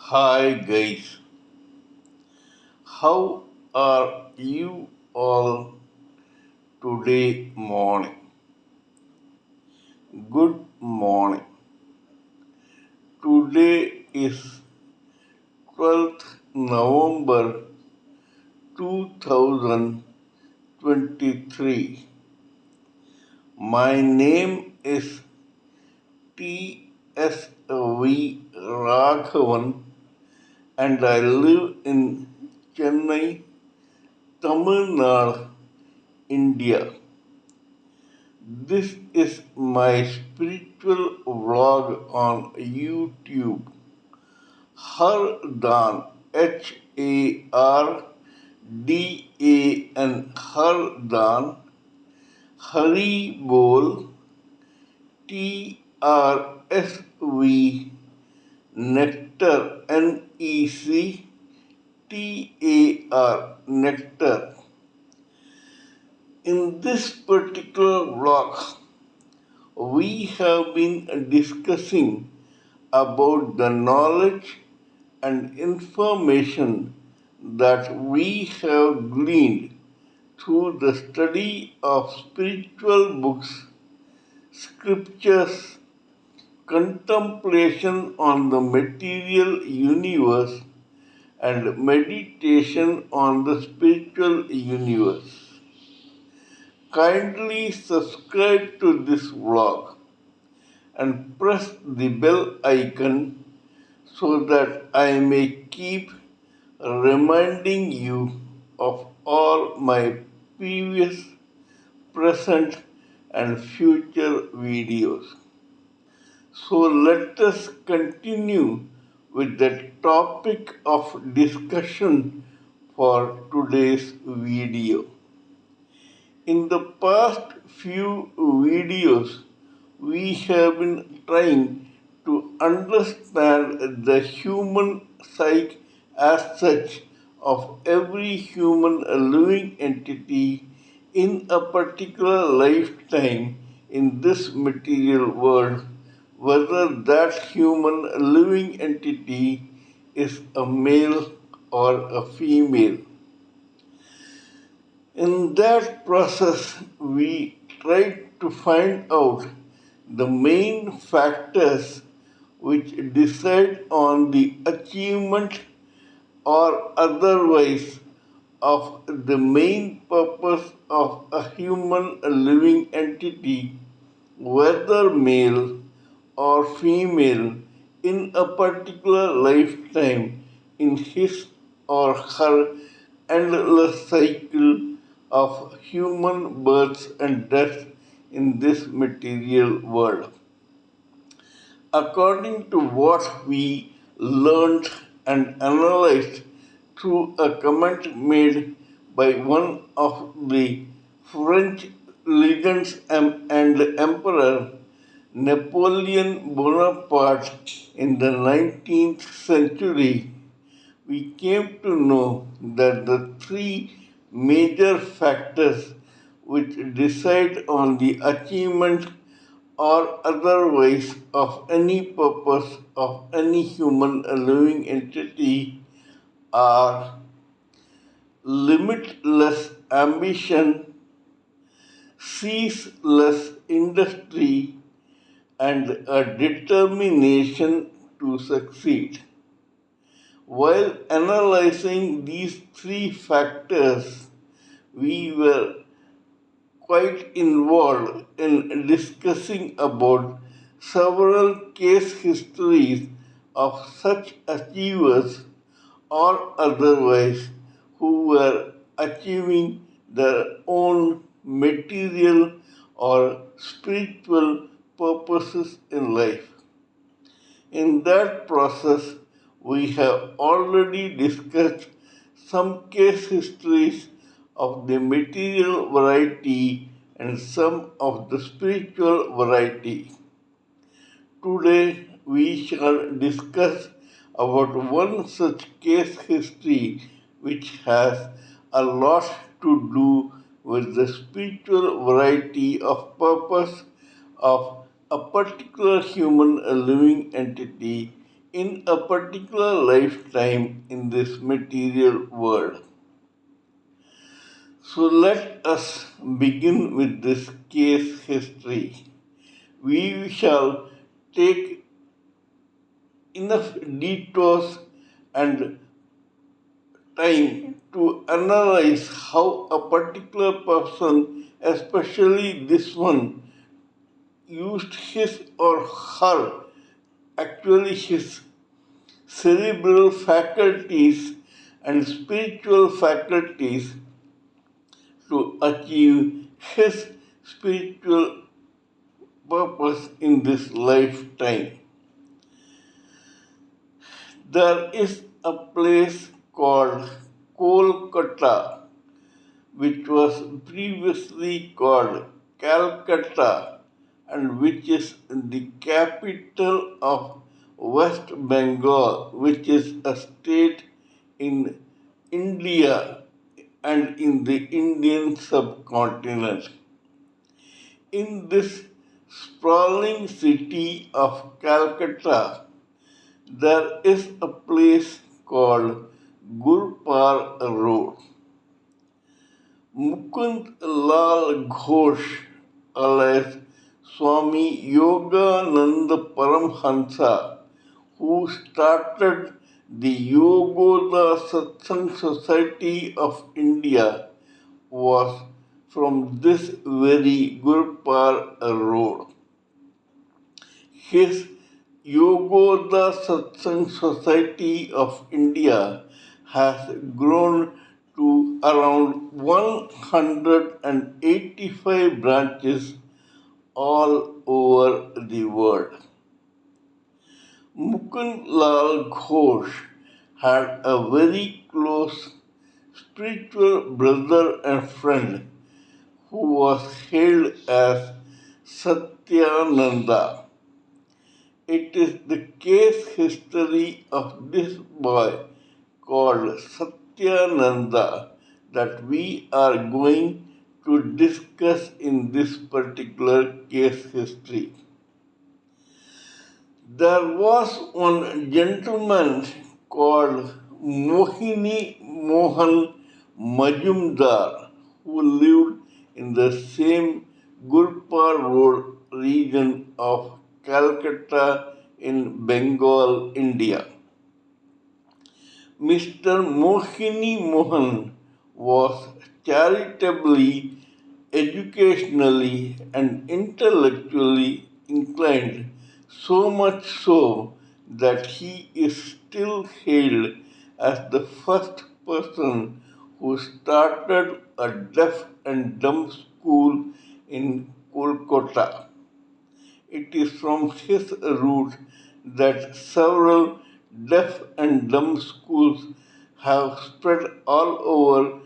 Hi guys, how are you all today morning? Good morning. Today is 12th November 2023. My name is TSV Raghavan and I live in Chennai, Tamil Nadu, India. This is my spiritual vlog on YouTube. HARDAN, HARDAN, HARDAN, Haribol, TRSV, Nectar, NECTAR, Nectar. In this particular vlog, we have been discussing about the knowledge and information that we have gleaned through the study of spiritual books, scriptures, contemplation on the material universe, and meditation on the spiritual universe. Kindly subscribe to this vlog and press the bell icon so that I may keep reminding you of all my previous, present, and future videos. So let us continue with the topic of discussion for today's video. In the past few videos, we have been trying to understand the human psyche as such of every human living entity in a particular lifetime in this material world, whether that human living entity is a male or a female. In that process, we tried to find out the main factors which decide on the achievement or otherwise of the main purpose of a human living entity, whether male or female, in a particular lifetime in his or her endless cycle of human births and deaths in this material world. According to what we learned and analyzed through a comment made by one of the French legends and emperor Napoleon Bonaparte in the 19th century, we came to know that the three major factors which decide on the achievement or otherwise of any purpose of any human living entity are limitless ambition, ceaseless industry, and a determination to succeed. While analyzing these three factors, we were quite involved in discussing about several case histories of such achievers or otherwise who were achieving their own material or spiritual purposes in life. In that process, we have already discussed some case histories of the material variety and some of the spiritual variety. Today, we shall discuss about one such case history which has a lot to do with the spiritual variety of purpose of a particular human living entity in a particular lifetime in this material world. So let us begin with this case history. We shall take enough detours and time to analyze how a particular person, especially this one, used his or her, actually his cerebral faculties and spiritual faculties to achieve his spiritual purpose in this lifetime. There is a place called Kolkata, which was previously called Calcutta, and which is the capital of West Bengal, which is a state in India and in the Indian subcontinent. In this sprawling city of Calcutta, there is a place called Gurpar Road. Mukund Lal Ghosh, alias Swami Yogananda Paramhansa, who started the Yogoda Satsang Society of India, was from this very Gurpar Road. His Yogoda Satsang Society of India has grown to around 185 branches all over the world. Mukund Lal Ghosh had a very close spiritual brother and friend who was hailed as Satyananda. It is the case history of this boy called Satyananda that we are going to discuss in this particular case history. There was one gentleman called Mohini Mohan Majumdar who lived in the same Gurpar Road region of Calcutta in Bengal, India. Mr. Mohini Mohan was charitably, educationally, and intellectually inclined, so much so that he is still hailed as the first person who started a deaf and dumb school in Kolkata. It is from his root that several deaf and dumb schools have spread all over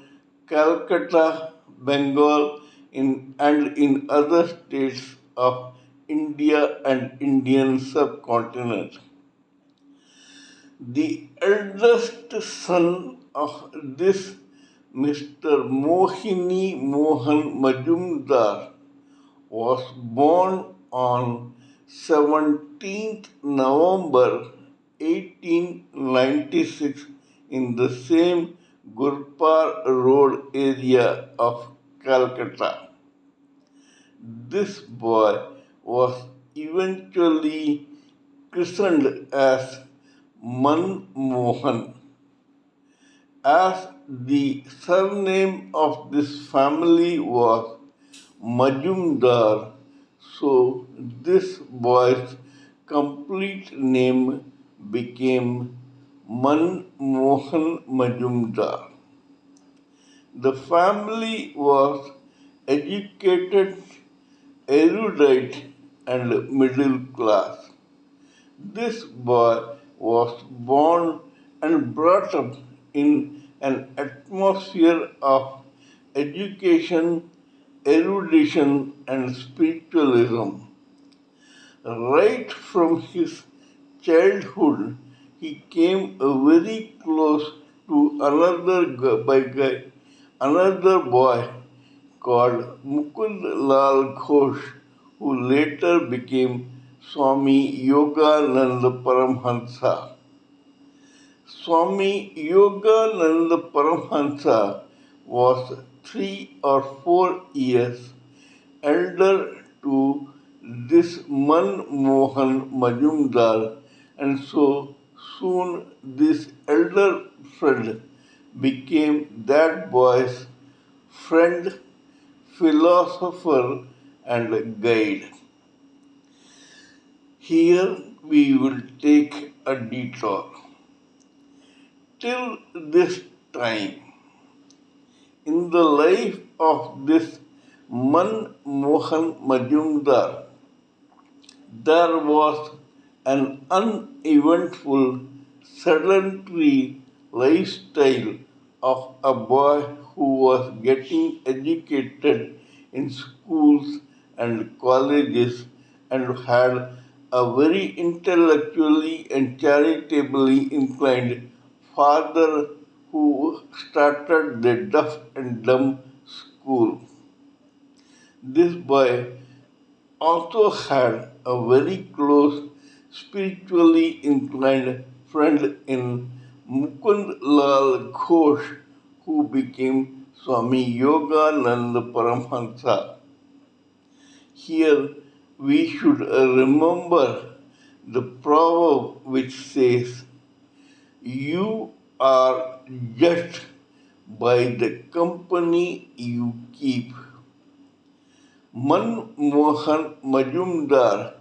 Calcutta, Bengal, and in other states of India and Indian subcontinent. The eldest son of this Mr. Mohini Mohan Majumdar was born on 17th November 1896 in the same Gurpar Road area of Calcutta. This boy was eventually christened as Manmohan. As the surname of this family was Majumdar, so this boy's complete name became Manmohan Majumdar. The family was educated, erudite, and middle class. This boy was born and brought up in an atmosphere of education, erudition, and spiritualism. Right from his childhood, he came very close to another boy called Mukund Lal Ghosh, who later became Swami Yogananda Paramhansa. Swami Yogananda Paramhansa was 3 or 4 years elder to this Manmohan Majumdar, and so soon this elder friend became that boy's friend, philosopher, and guide. Here we will take a detour. Till this time, in the life of this Manmohan Majumdar, there was an uneventful, sedentary lifestyle of a boy who was getting educated in schools and colleges and had a very intellectually and charitably inclined father who started the deaf and dumb school. This boy also had a very close spiritually inclined friend in Mukund Lal Ghosh, who became Swami Yogananda Paramhansa. Here we should remember the proverb which says, "You are judged by the company you keep." Manmohan Majumdar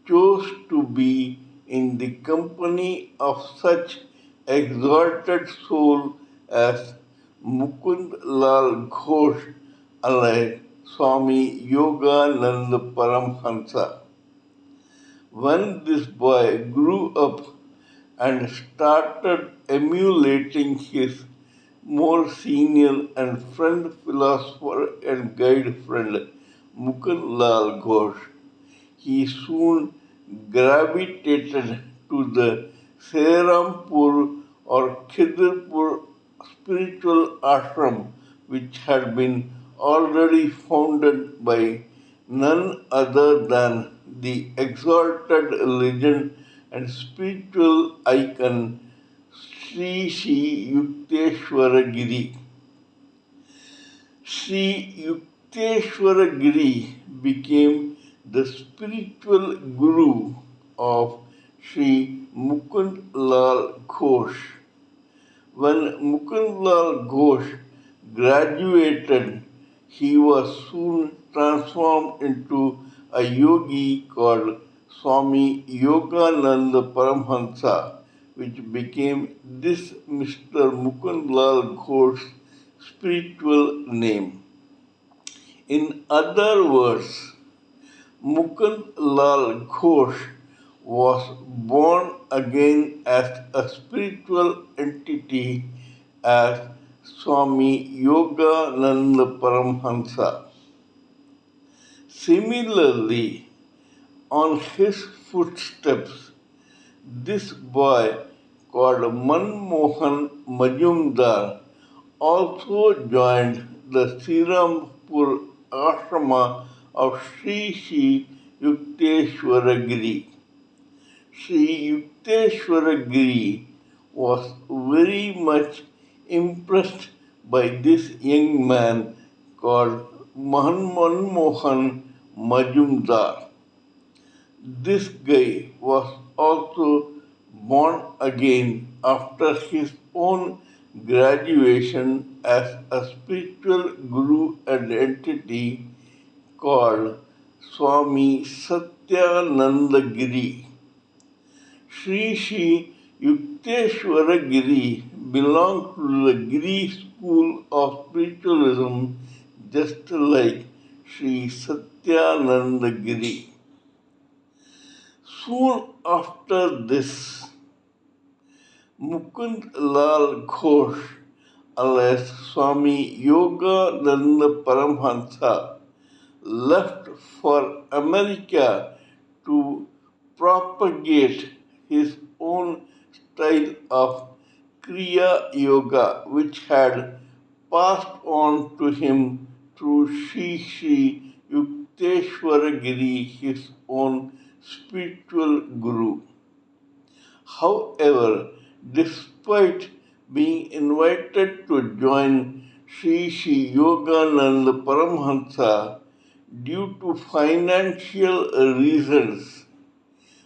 chose to be in the company of such exalted soul as Mukund Lal Ghosh, alias Swami Yogananda Paramhansa. When this boy grew up and started emulating his more senior and friend philosopher and guide friend Mukund Lal Ghosh, he soon gravitated to the Serampur or Khidirpur spiritual ashram, which had been already founded by none other than the exalted legend and spiritual icon Sri Sri Yukteswara Giri. Sri Yukteswara Giri became the spiritual guru of Sri Mukund Lal Ghosh. When Mukund Lal Ghosh graduated, he was soon transformed into a yogi called Swami Yogananda Paramhansa, which became this Mr. Mukund Lal Ghosh's spiritual name. In other words, Mukund Lal Ghosh was born again as a spiritual entity as Swami Yogananda Paramhansa. Similarly, on his footsteps, this boy called Manmohan Majumdar also joined the Sirampur ashrama of Sri Sri Yukteswara Giri. Sri Yukteswara Giri was very much impressed by this young man called Manmohan Majumdar. This guy was also born again after his own graduation as a spiritual guru and entity called Swami Satyananda Giri. Sri Sri Yukteswara Giri belonged to the Giri school of spiritualism, just like Sri Satyananda Giri. Soon after this, Mukund Lal Ghosh, alias Swami Yogananda Paramhansa, left for America to propagate his own style of Kriya Yoga, which had passed on to him through Sri Sri Yukteswara Giri, his own spiritual guru. However, despite being invited to join Sri Yogananda Paramhansa due to financial reasons,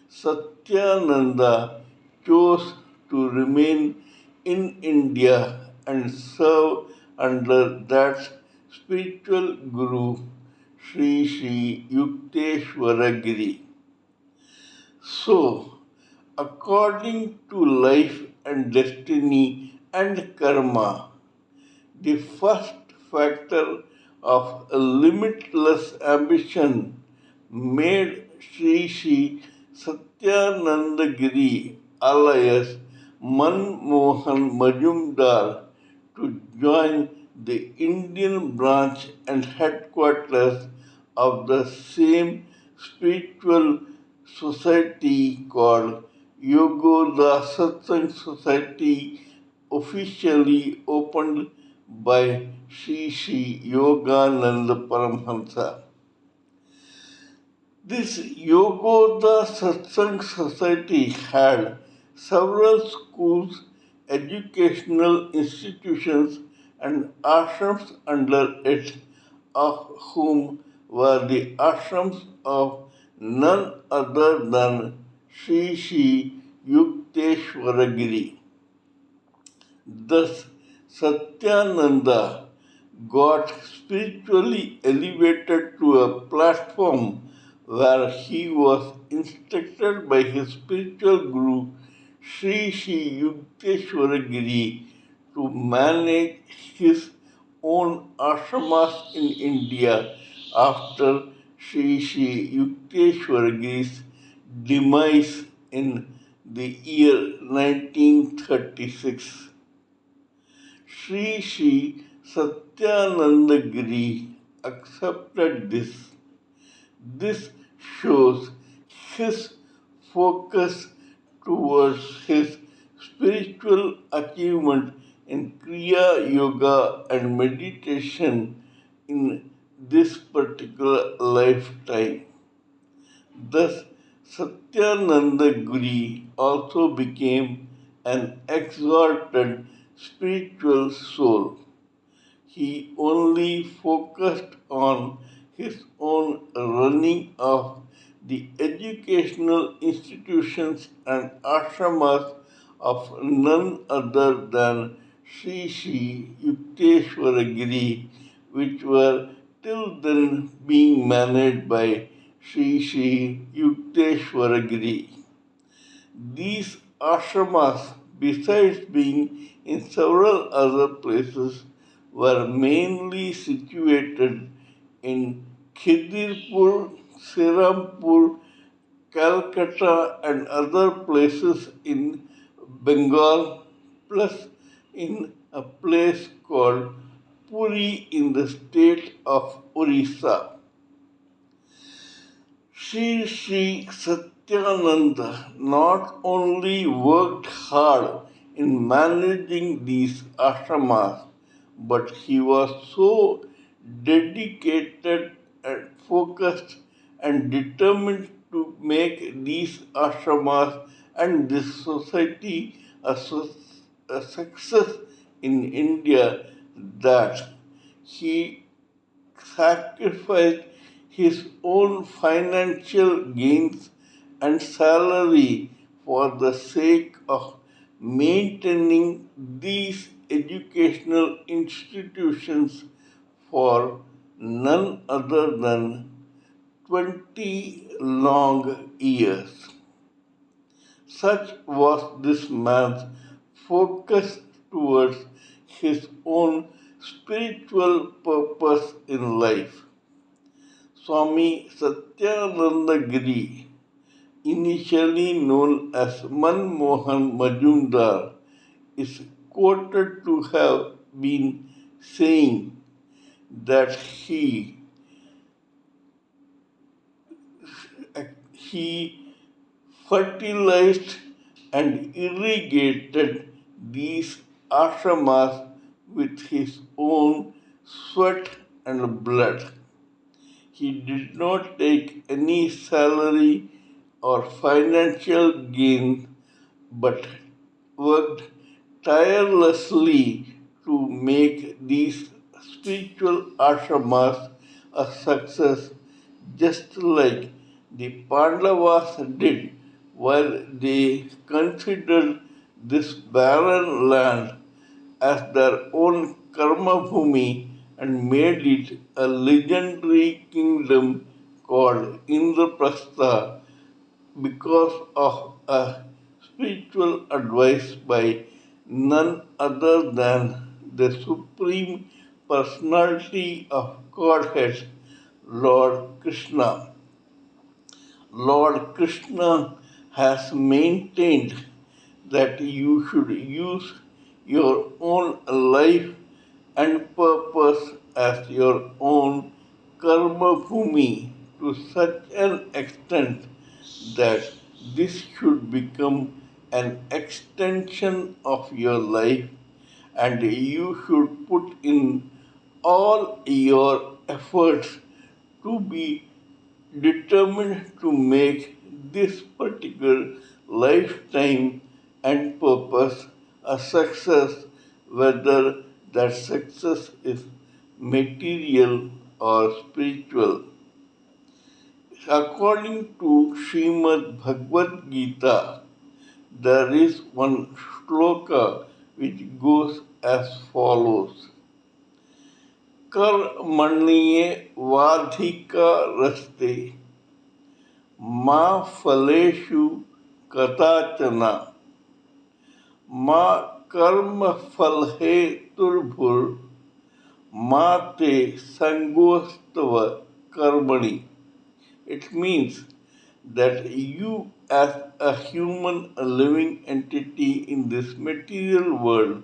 Satyananda chose to remain in India and serve under that spiritual guru, Sri Yukteswaragiri. So, according to life and destiny and karma, the first factor of a limitless ambition made Sri Satyanandagiri alias Manmohan Majumdar to join the Indian branch and headquarters of the same spiritual society called Yogoda Satsang Society, officially opened by Sri Yogananda Paramhansa. This Yogoda Satsang Society had several schools, educational institutions, and ashrams under it, of whom were the ashrams of none other than Sri Yukteswaragiri. Thus, Satyananda got spiritually elevated to a platform where he was instructed by his spiritual guru Sri Yukteswaragiri to manage his own ashramas in India after Sri Yukteswaragiri's demise in the year 1936. Sri Satyanandagiri accepted this. This shows his focus towards his spiritual achievement in Kriya Yoga and meditation in this particular lifetime. Thus, Satyananda Giri also became an exalted spiritual soul. He only focused on his own running of the educational institutions and ashramas of none other than Sri Yukteswaragiri, which were till then being managed by Sri Yukteswaragiri. These ashramas, besides being in several other places, were mainly situated in Khidirpur, Serampur, Calcutta, and other places in Bengal, plus in a place called Puri in the state of Orissa. Sri Satyananda not only worked hard in managing these ashramas, but he was so dedicated and focused and determined to make these ashramas and this society a success in India that he sacrificed his own financial gains and salary for the sake of maintaining these educational institutions for none other than 20 long years. Such was this man's focus towards his own spiritual purpose in life. Swami Satyananda Giri, initially known as Manmohan Majumdar, is quoted to have been saying that he fertilized and irrigated these ashramas with his own sweat and blood. He did not take any salary or financial gain, but worked tirelessly to make these spiritual ashramas a success, just like the Pandavas did while they considered this barren land as their own karma bhumi and made it a legendary kingdom called Indraprastha because of a spiritual advice by none other than the Supreme Personality of Godhead, Lord Krishna. Lord Krishna has maintained that you should use your own life and purpose as your own karma bhumi to such an extent that this should become an extension of your life and you should put in all your efforts to be determined to make this particular lifetime and purpose a success, whether that success is material or spiritual. According to Srimad Bhagavad Gita, there is one shloka which goes as follows. कर्मण्ये वाधिकारस्ते मा फलेषु कदाचन मा कर्मफलहेतुर्भुर् मा ते संगोस्तव कर्मणि. It means that you as a human, a living entity in this material world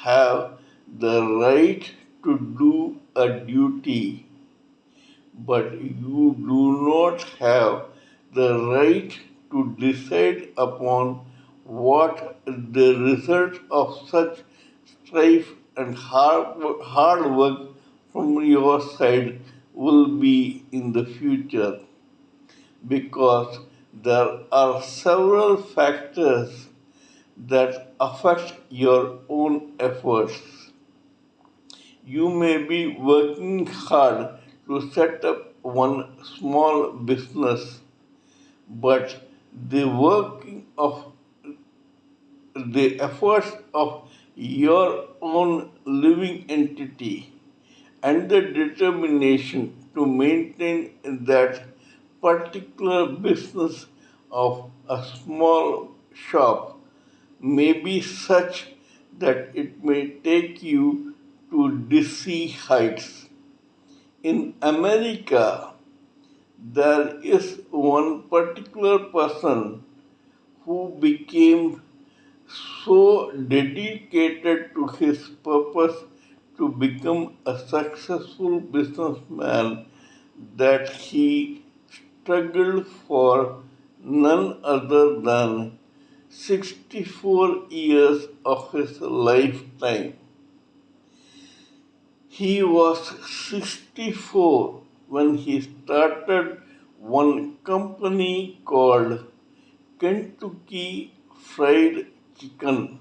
have the right to do a duty, but you do not have the right to decide upon what the result of such strife and hard work from your side will be in the future, because there are several factors that affect your own efforts. You may be working hard to set up one small business, but the working of the efforts of your own living entity and the determination to maintain that particular business of a small shop may be such that it may take you to dizzy heights. In America, there is one particular person who became so dedicated to his purpose to become a successful businessman that he struggled for none other than 64 years of his lifetime. He was 64 when he started one company called Kentucky Fried Chicken,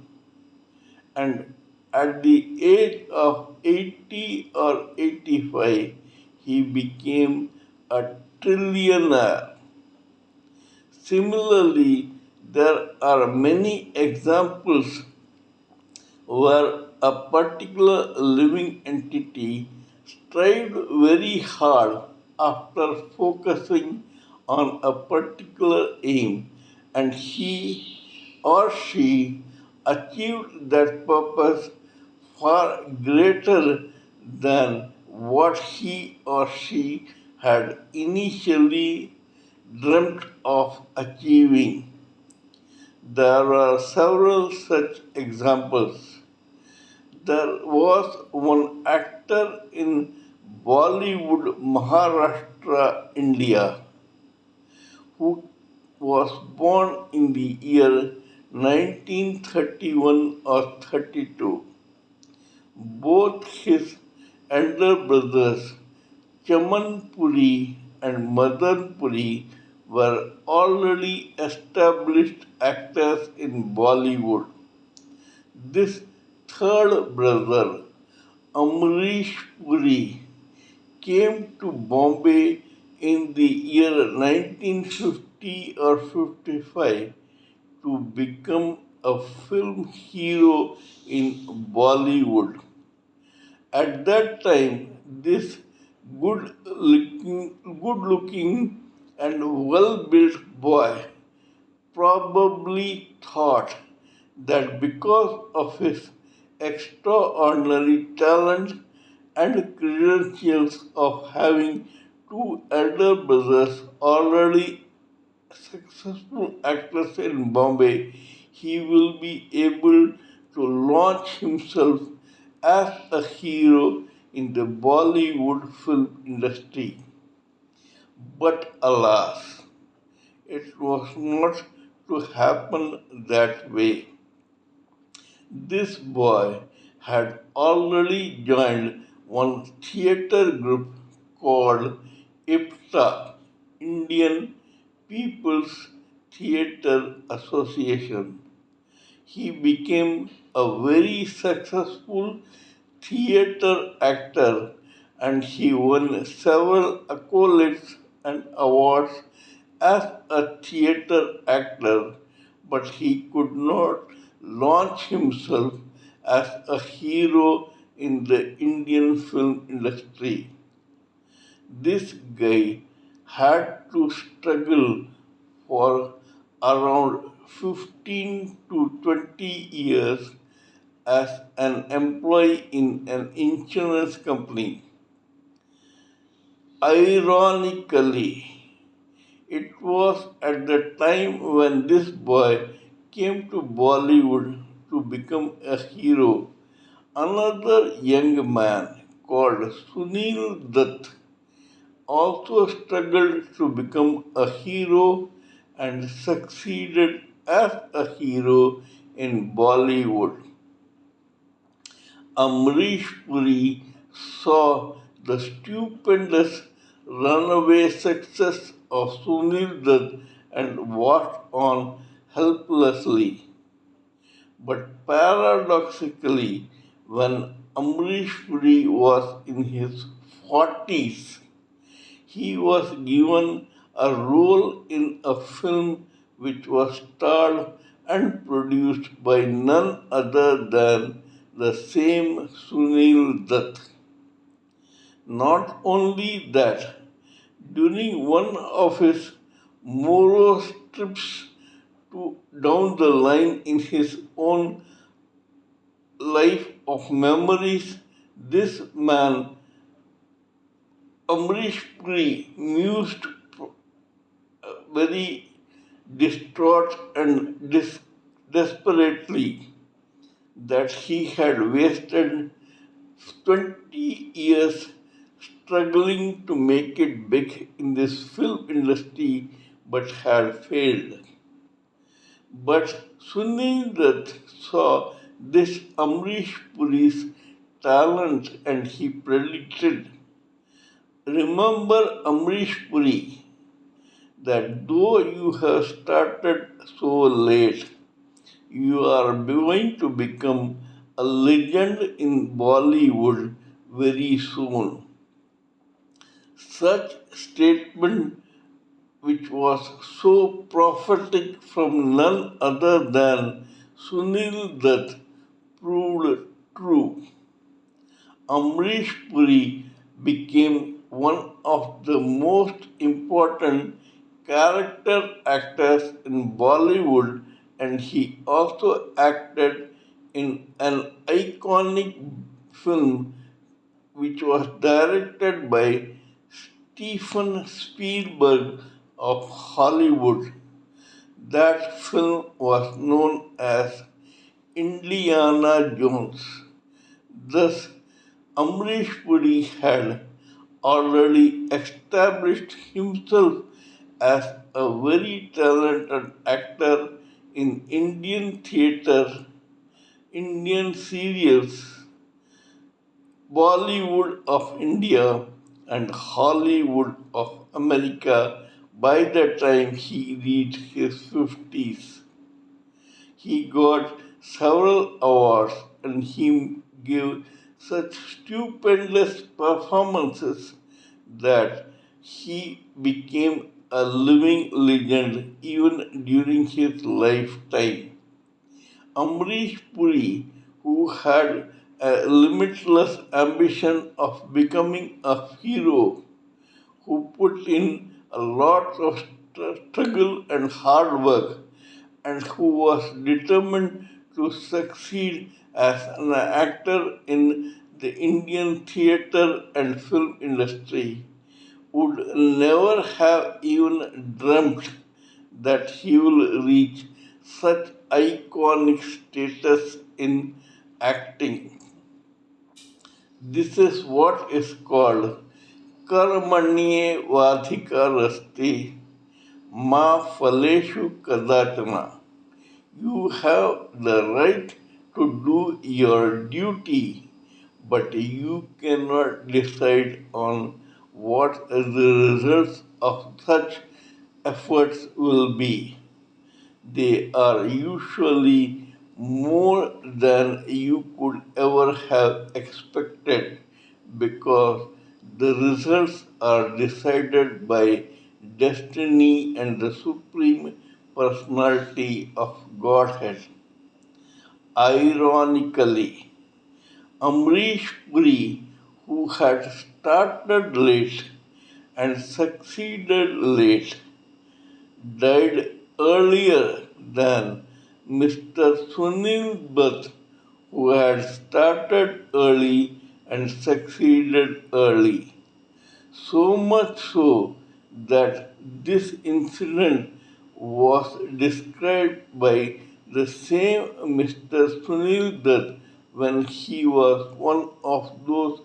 and at the age of 80 or 85, he became a trillionaire. Similarly, there are many examples where a particular living entity strived very hard after focusing on a particular aim, and he or she achieved that purpose far greater than what he or she had initially dreamt of achieving. There are several such examples. There was one actor in Bollywood, Maharashtra, India, who was born in the year 1931 or 32. Both his elder brothers, Chaman Puri and Madan Puri, were already established actors in Bollywood. This third brother, Amrish Puri, came to Bombay in the year 1950 or 55 to become a film hero in Bollywood. At that time, this good looking and well-built boy probably thought that because of his extraordinary talent and credentials of having two elder brothers already successful actors in Bombay, he will be able to launch himself as a hero in the Bollywood film industry. But alas, it was not to happen that way. This boy had already joined one theatre group called IPTA, Indian People's Theatre Association. He became a very successful theatre actor and he won several accolades and awards as a theatre actor, but he could not launch himself as a hero in the Indian film industry. This guy had to struggle for around 15 to 20 years as an employee in an insurance company. Ironically, it was at the time when this boy came to Bollywood to become a hero. Another young man called Sunil Dutt also struggled to become a hero and succeeded as a hero in Bollywood. Amrish Puri saw the stupendous runaway success of Sunil Dutt and watched on helplessly. But paradoxically, when Amrish Puri was in his 40s, he was given a role in a film which was starred and produced by none other than the same Sunil Dutt. Not only that, during one of his morose trips down the line in his own life of memories, this man, Amrish Puri, mused very distraught and desperately that he had wasted 20 years struggling to make it big in this film industry but had failed. But Sunil Dutt saw this Amrish Puri's talent and he predicted, remember Amrish Puri, that though you have started so late, you are going to become a legend in Bollywood very soon. Such statement, which was so prophetic from none other than Sunil Dutt, proved true. Amrish Puri became one of the most important character actors in Bollywood and he also acted in an iconic film which was directed by Stephen Spielberg of Hollywood. That film was known as Indiana Jones. Thus, Amrish Puri had already established himself as a very talented actor in Indian theatre, Indian serials, Bollywood of India, and Hollywood of America By the time he reached his 50s, he got several awards and he gave such stupendous performances that he became a living legend even during his lifetime. Amrish Puri, who had a limitless ambition of becoming a hero, who put in a lot of struggle and hard work, and who was determined to succeed as an actor in the Indian theatre and film industry, would never have even dreamt that he will reach such iconic status in acting. This is what is called Karmanye Vadhikarasti Ma Faleshu Kadachana. You have the right to do your duty, but you cannot decide on what the results of such efforts will be. They are usually more than you could ever have expected because the results are decided by destiny and the supreme personality of Godhead. Ironically, Amrish Puri, who had started late and succeeded late, died earlier than Mr. Sunil Bhatt, who had started early and succeeded early. So much so that this incident was described by the same Mr. Sunil Dutt when he was one of those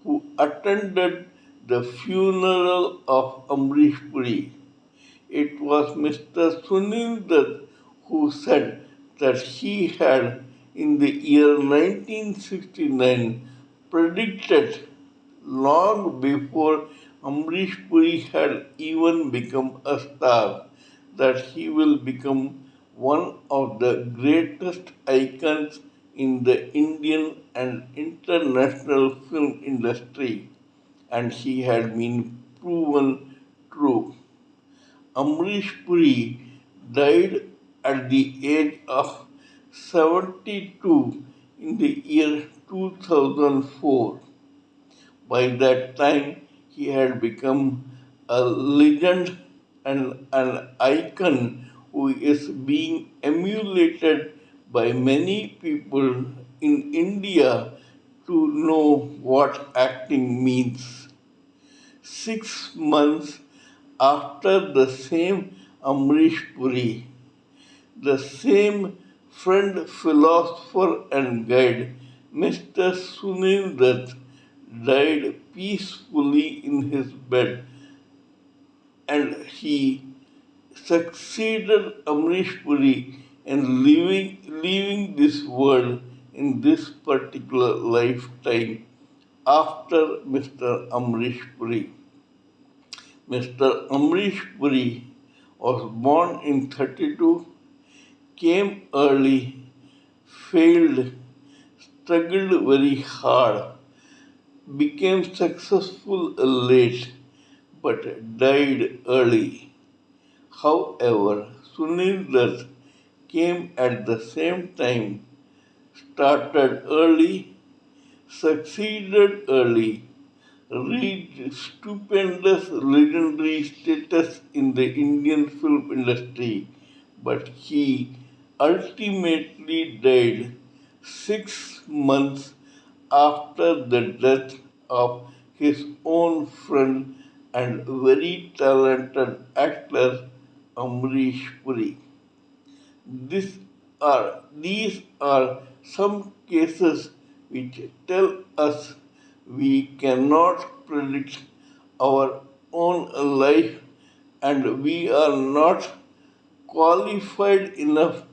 who attended the funeral of Amrish Puri. It was Mr. Sunil Dutt who said that he had, in the year 1969, predicted long before Amrish Puri had even become a star that he will become one of the greatest icons in the Indian and international film industry, and he had been proven true. Amrish Puri died at the age of 72 in the year 2004. By that time, he had become a legend and an icon who is being emulated by many people in India to know what acting means. 6 months after the same Amrish Puri, the same friend, philosopher, and guide, Mr. Sunil Dutt, died peacefully in his bed, and he succeeded Amrish Puri in leaving this world in this particular lifetime after Mr. Amrish Puri. Mr. Amrish Puri was born in 32, came early, failed, struggled very hard, became successful late, but died early. However, Sunil Dutt came at the same time, started early, succeeded early, reached stupendous legendary status in the Indian film industry, but he ultimately died 6 months after the death of his own friend and very talented actor Amrish Puri. These are some cases which tell us we cannot predict our own life and we are not qualified enough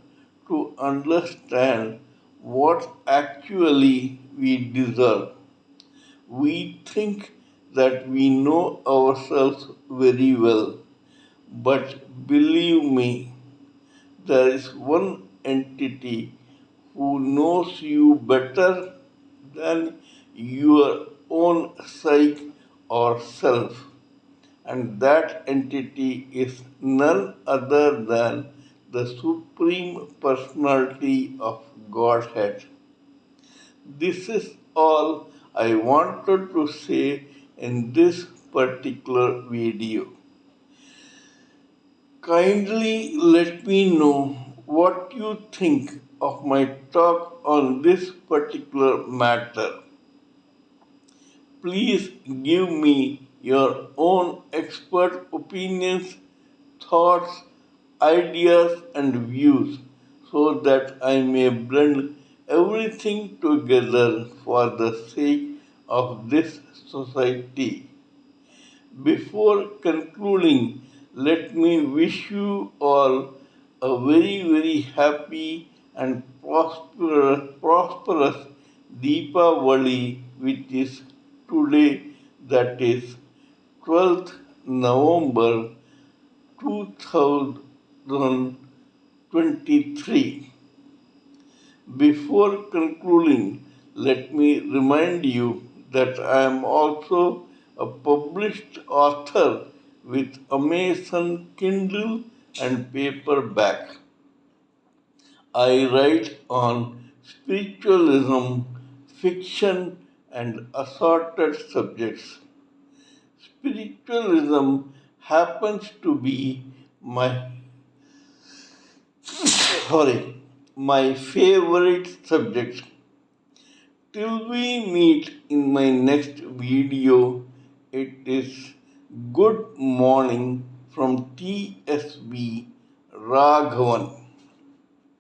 to understand what actually we deserve. We think that we know ourselves very well, But believe me, there is one entity who knows you better than your own psyche or self, and that entity is none other than the Supreme Personality of Godhead. This is all I wanted to say in this particular video. Kindly let me know what you think of my talk on this particular matter. Please give me your own expert opinions, thoughts, ideas, and views so that I may blend everything together for the sake of this society. Before concluding, let me wish you all a very, very happy and prosperous Deepavali, which is today, that is 12th November 2023. Before concluding, let me remind you that I am also a published author with Amazon Kindle and paperback. I write on spiritualism, fiction, and assorted subjects. Spiritualism happens to be my my favorite subject. Till we meet in my next video, it is good morning from TSV Raghavan.